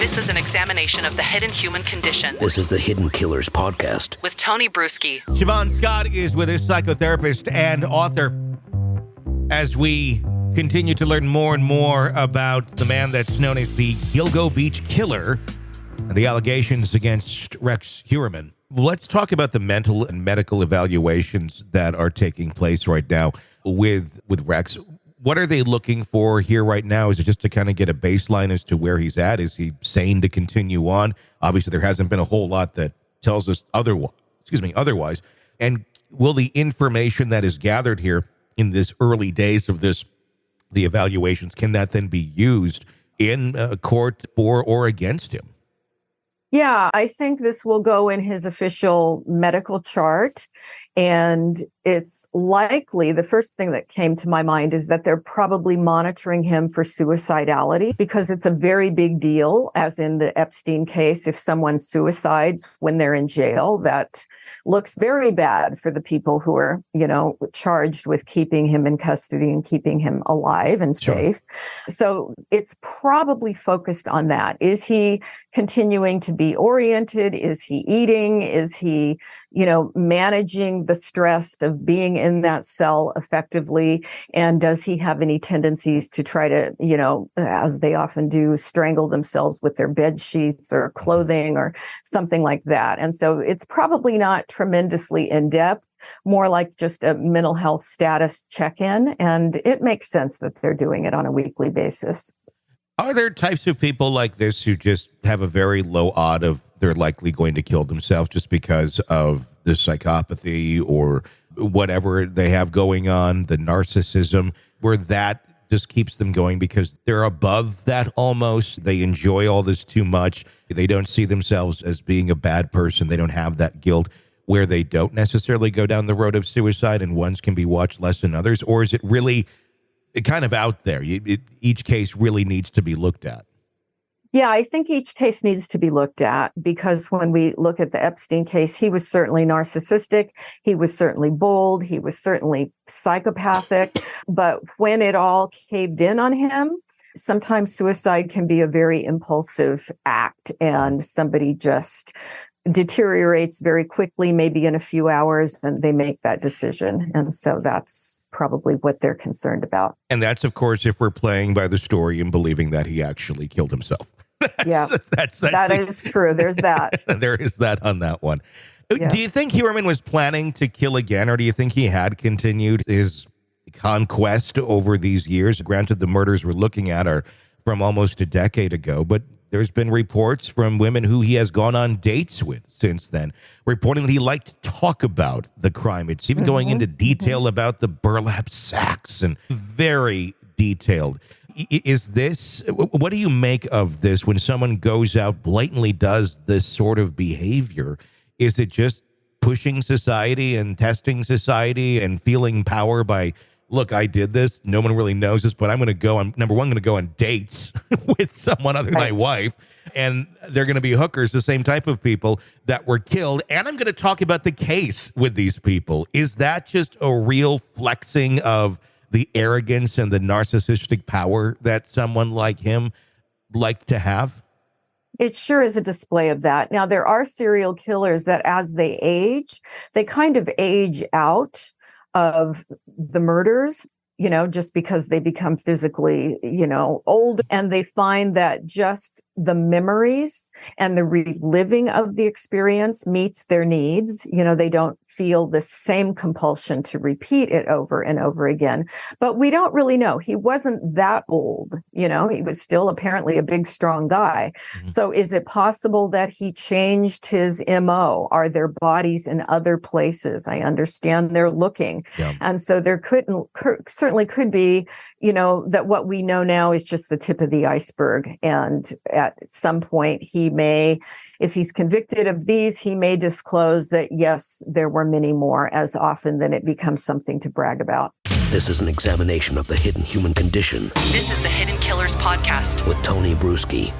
This is an examination of the hidden human condition. This is the Hidden Killers Podcast. With Tony Brueski. Shavaun Scott is with us, psychotherapist and author, as we continue to learn more and more about the man that's known as the Gilgo Beach Killer and the allegations against Rex Heuermann. Let's talk about the mental and medical evaluations that are taking place right now with Rex. What are they looking for here right now? Is it just to kind of get a baseline as to where he's at? Is he sane to continue on? Obviously, there hasn't been a whole lot that tells us otherwise. And will the information that is gathered here in this early days of the evaluations, can that then be used in court for or against him? Yeah, I think this will go in his official medical chart. And it's likely, the first thing that came to my mind is that they're probably monitoring him for suicidality, because it's a very big deal, as in the Epstein case. If someone suicides when they're in jail, that looks very bad for the people who are, charged with keeping him in custody and keeping him alive and safe. Sure. So it's probably focused on that. Is he continuing to be oriented? Is he eating? Is he, managing the stress of being in that cell effectively? And does he have any tendencies to try to, as they often do, strangle themselves with their bed sheets or clothing or something like that? And so it's probably not tremendously in depth, more like just a mental health status check-in. And it makes sense that they're doing it on a weekly basis. Are there types of people like this who just have a very low odd of they're likely going to kill themselves just because of the psychopathy or whatever they have going on, the narcissism, where that just keeps them going because they're above that almost? They enjoy all this too much. They don't see themselves as being a bad person. They don't have that guilt, where they don't necessarily go down the road of suicide and ones can be watched less than others? Or is it really kind of out there? Each case really needs to be looked at. Yeah, I think each case needs to be looked at, because when we look at the Epstein case, he was certainly narcissistic. He was certainly bold. He was certainly psychopathic. But when it all caved in on him, sometimes suicide can be a very impulsive act, and somebody just deteriorates very quickly, maybe in a few hours, and they make that decision. And so that's probably what they're concerned about. And that's, of course, if we're playing by the story and believing that he actually killed himself. That is true. There's that. There is that on that one. Yeah. Do you think Heuermann was planning to kill again, or do you think he had continued his conquest over these years? Granted, the murders we're looking at are from almost a decade ago, but there's been reports from women who he has gone on dates with since then, reporting that he liked to talk about the crime. It's even going into detail about the burlap sacks, and very detailed. What do you make of this when someone goes out, blatantly does this sort of behavior? Is it just pushing society and testing society and feeling power by, look, I did this, no one really knows this, but I'm number one, going to go on dates with someone other than my wife, and they're going to be hookers, the same type of people that were killed, and I'm going to talk about the case with these people. Is that just a real flexing of the arrogance and the narcissistic power that someone like him liked to have? It sure is a display of that. Now, there are serial killers that as they age, they kind of age out of the murders, just because they become physically, old, and they find that just the memories and the reliving of the experience meets their needs. They don't feel the same compulsion to repeat it over and over again. But we don't really know. He wasn't that old. He was still apparently a big, strong guy. Mm-hmm. So is it possible that he changed his MO? Are there bodies in other places? I understand they're looking. Yeah. And so there certainly could be, that what we know now is just the tip of the iceberg. And at some point, he may, if he's convicted of these, he may disclose that, yes, there were many more, as often then it becomes something to brag about. This is an examination of the hidden human condition. This is the Hidden Killers Podcast with Tony Brueski.